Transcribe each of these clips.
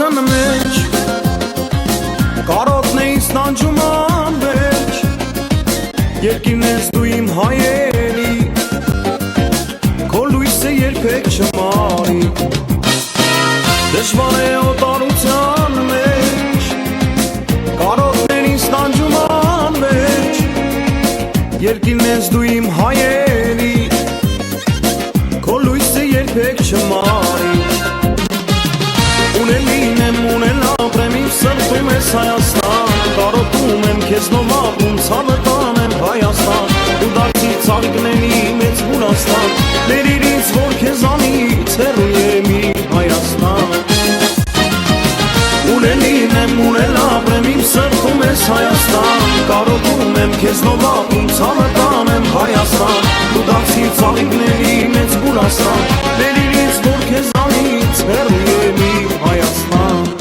Աղջան մեջ կարոտն էիս տանջում անվեջ Երկիրն ես դու իմ հայերի Քո լույսը երբեք չմարի Դժվար է օտարության մեջ Կարոտն էիս տանջում անվեջ Երկիրն ես դու իմ հայերի Քո լույսը երբեք չմարի Ունելին եմ, ունել ապրեմ իմ սրտում ես Հայաստան Կարոտում եմ քեզ նոմապում, ցավը տանեմ Հայաստան Դու դարձի ծաղիկների մեծ Հունաստան Ներիր ինձ, որ քեզանից հեռու եմ իմ Հայաստան Ունելին եմ, ունել ապրեմ իմ սրտում ես Հայաստան Կարոտում եմ քեզ նոմապում, ցավը տանեմ Հայաստան Դու դարձի ծաղիկների մեծ Հունաստան Ներիր ինձ, որ քեզանից հեռու եմ իմ Հայաստան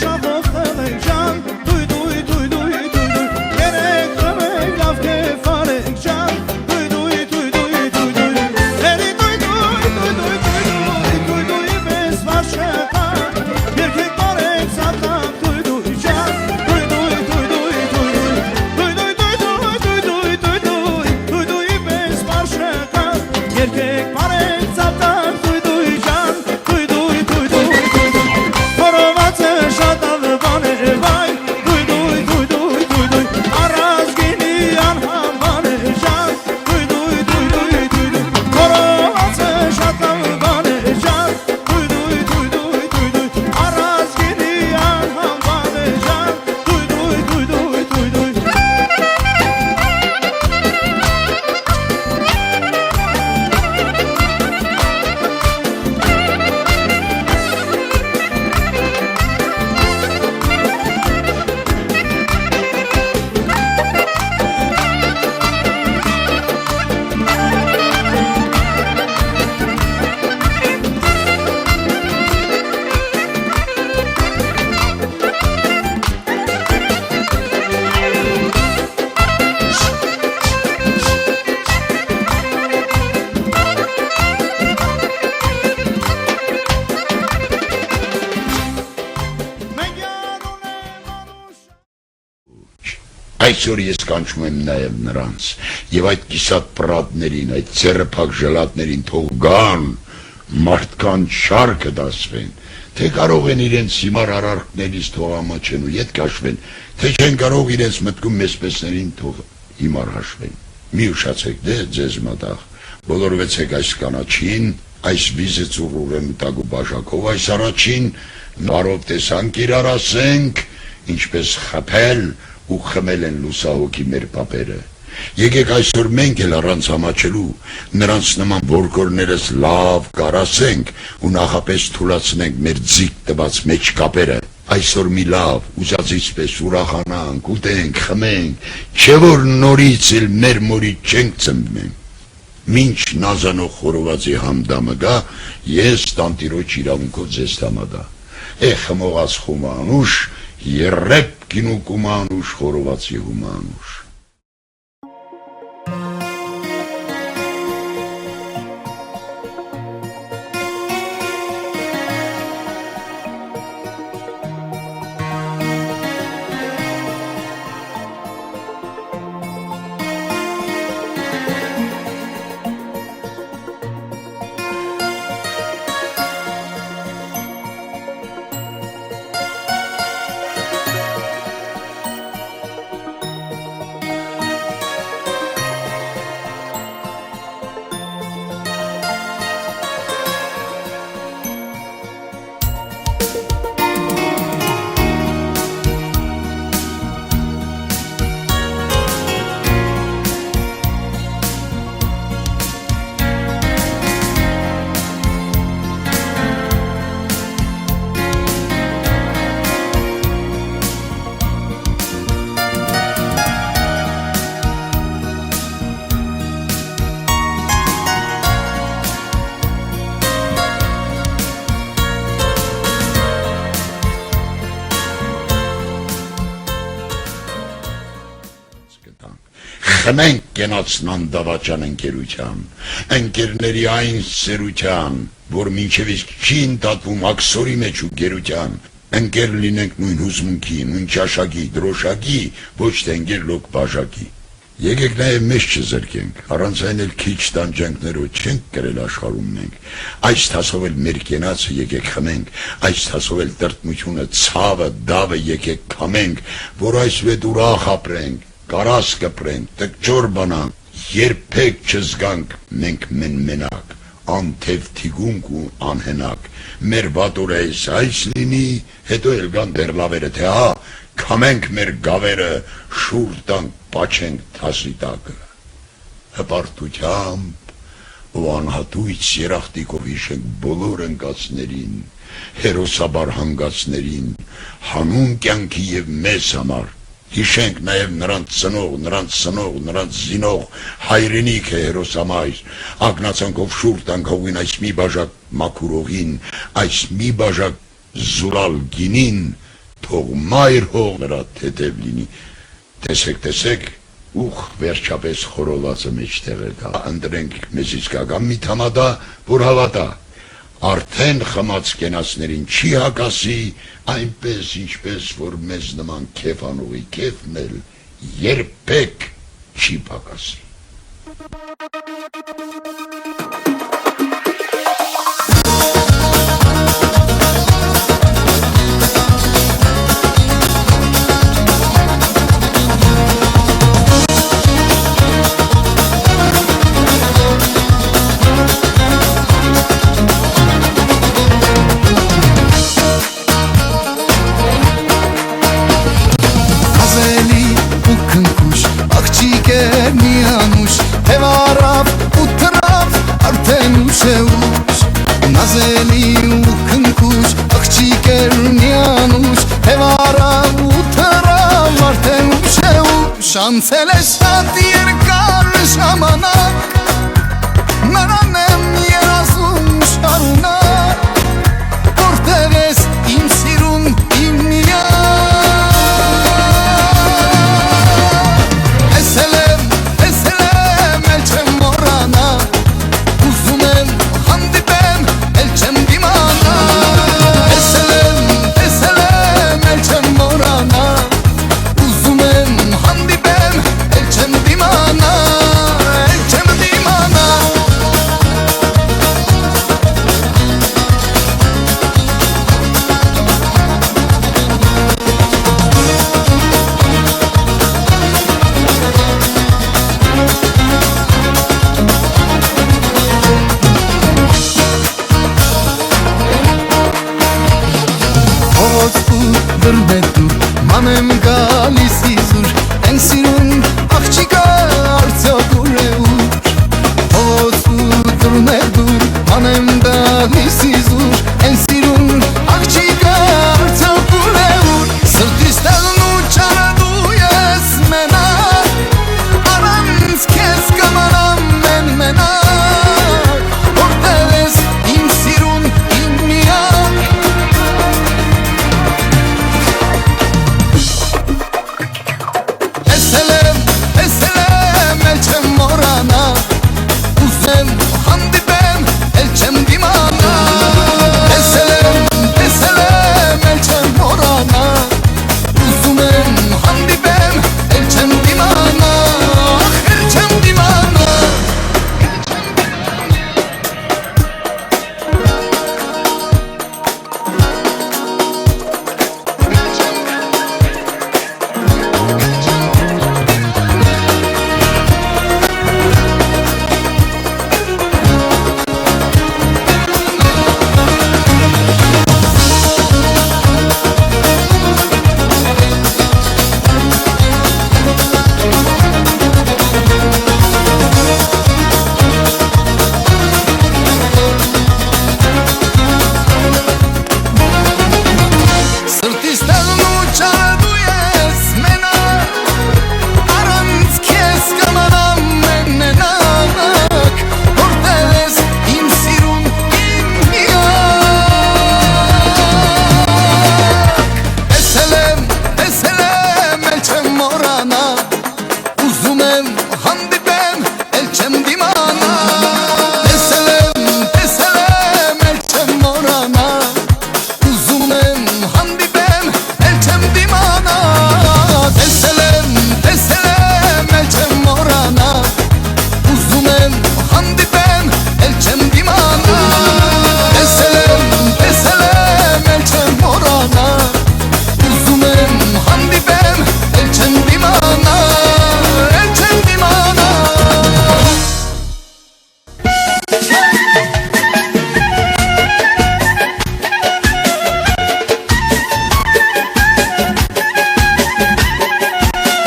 Շախ Այսօր ես կանչում եմ նաև նրանց եւ այդ կիսատ պրատներին, այդ ծերեփակ ժլատներին թող գան, մարդկանց շարքը դասվեն, թե կարող են իրենց հիմար արարքներից թող ամաչեն ու ետ կաշվեն, թե չեն կարող իրենց մտքում մեծպեսներին թող հիմար հաշվեն։ Մի ուշացեք, դե ձեզ մտաղ, բոլորվեցեք այս կանաչին, այս վիզը ծուրուրեմ տագու բաժակով, այս առաջին նարով տեսանք իրար ասենք, ինչպես խփել ու խմել են լուսահոգի մեր պապերը։ Եկեք այսօր մենք էլ առանց ամաչելու նրանց նման որգորներս լավ կարասենք ու նախապես թուլացնենք մեր ձիգ տված մեջ կապերը։ Այսօր մի լավ ուզածից պես ուրախանանք, ուտենք, խմենք, չէ որ նորից էլ մեր մորից չենք ծնվենք։ Մինչ նազանող խորովածի համդամը գա, ես տանտիրոջ իրավունքով ձեզ համադա։ Խմողած խումանուշ, երրեպ կինու կումանուշ, խորովածի հումանուշ։ Խմենք կենացնան դավաճան ընկերության, ընկերների այն սերության, որ մինչև իսկ չի ընդատվում աքսորի մեջ ու գերության, ընկեր լինենք նույն հուզմունքի, նույն ճաշակի, դրոշակի, ոչ թե ընկեր լոկ բաժակի։ Եկեք նաև մեզ չզրկենք, առանց այն էլ քիչ տանջանքներով չենք կրել աշխարհում մենք, այս թասով էլ մեր կենացը եկեք խմենք, այս թասով էլ տրտմությունը, ցավը, դավը եկեք քամենք, որ այս վետ ուրախ ապրենք, կարաս կպրենք, տկճոր բանանք, երբեք չզգանք մենք մենակ, անթև թիգունք ու անհենակ, մեր վատորեիս այս լինի, հետո էլ գան դեր լավերը, թե հա, քամենք մեր գավերը, շուր տանք, պաչենք թասի տակը, հպարտությամբ ու անհատույց երախտիկով հիշենք բոլոր ընկածներին, հերոսաբար հանգածներին, հանուն կյանքի և մեզ համար, հիշենք նաև նրանց ծնող, նրանց զինող, հայրենիք է հերոսամայր, ակնացանքով շուր տանք հողին այս մի բաժակ մաքուրողին, այս մի բաժակ զուրալ գինին, թող մայր հող նրա թեթև լինի, տեսեք, ուխ վերջապես խորովածը մեջտեղ է գա, ընտրենք մեզից կագամ մի թամադա, որ հավատա, արդեն խմած կենացներին չի հակասի, այնպես ինչպես որ մեզ նման քեֆանուղի քեֆն էլ երբեք չի պակասի։ Նազելի ու քնքուշ, աղջիկ էր միանուշ, հևարավ ու թրավ արդեն ուշ է ուշ, անցել է շատ երկար ժամանակ, նրան եմ երազում շարունակ, որտեղ ես իմ սիրուն իմ միակ, տեսել եմ, էլ չեմ մոռանա, ուզում եմ հանդիպեմ, էլ չեմ դիմանա, տեսել եմ, էլ չեմ մոռանա, ուզում եմ հանդիպեմ, գալիս իզուր Են սիրուն աղջիկա արդյոք ուր է ուր Հովոցու դուրներ դուր անեմ գալիս իզուր Են սիրուն աղջիկա արդյոք ուր է ուր Սրտիս տեղն ու ճանադու ես մենակ Առանց քեզ կմանամ մեն մենակ Որտեղ ես իմ սիրուն իմ միակ Տեսել եմ, էլ չեմ մոռանա Ուզեմ հանդիպեմ, էլ չեմ դիմանա Տեսել եմ, էլ չեմ մոռանա Ուզում եմ հանդիպեմ, էլ չեմ դիմանա Էլ չեմ դիմանա Սրտիս տեղն ու ճանադու ես մենակ Առանց քեզ կմանամ մեն մենակ Որտեղ ես իմ սիրուն իմ միակ Տեսել եմ, էլ չեմ մոռանա Ուզում եմ հանդիպեմ, էլ չեմ դիմանա Տեսել եմ, էլ չեմ մոռանա Ուզում եմ հանդիպեմ, էլ չեմ դիմանա Տեսել եմ, էլ չեմ մոռանա Ուզում եմ հանդիպեմ, էլ չեմ դիմանա Տեսել եմ, էլ չեմ մոռանա Ուզում եմ հանդիպեմ, էլ չեմ դիմանա Էլ չեմ դիմանա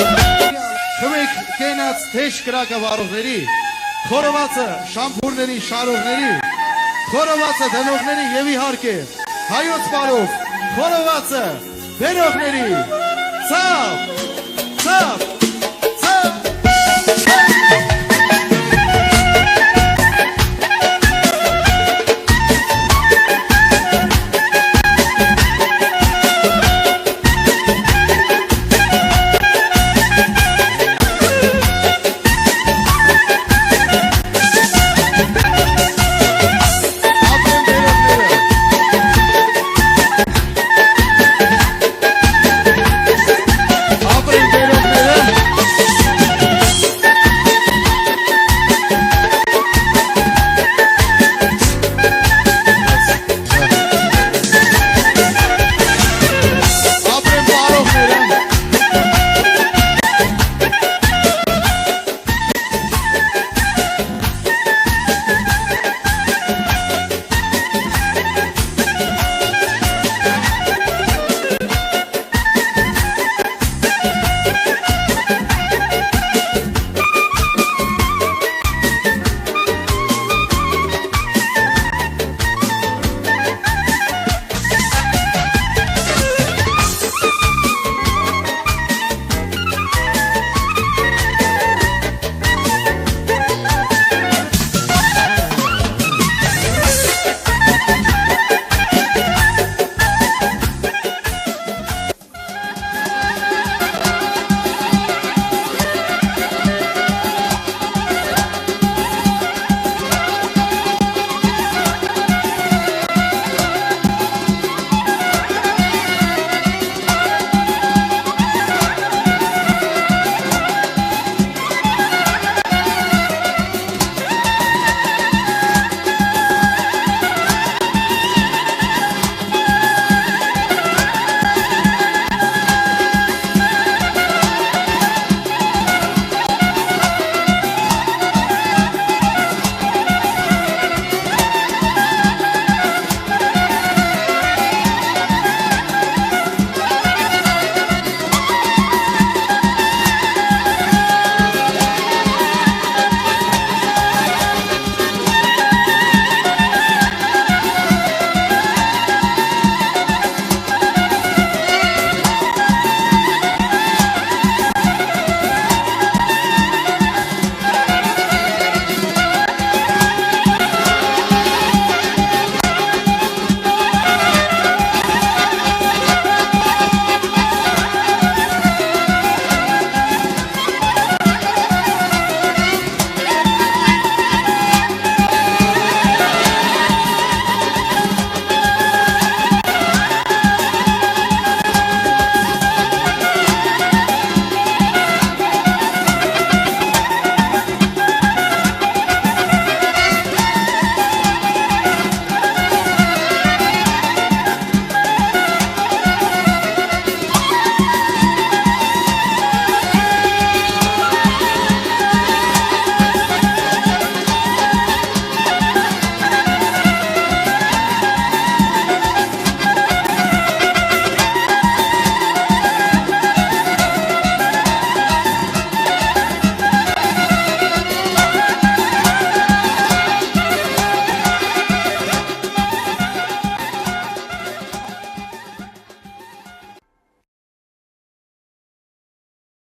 Խմեք կենաց թեշ կրակը վարողների, խորովածը շամփուրների շարողների, խորովածը դնողների և իհարկե հայոց բարով խորովածը բերողների, ցավ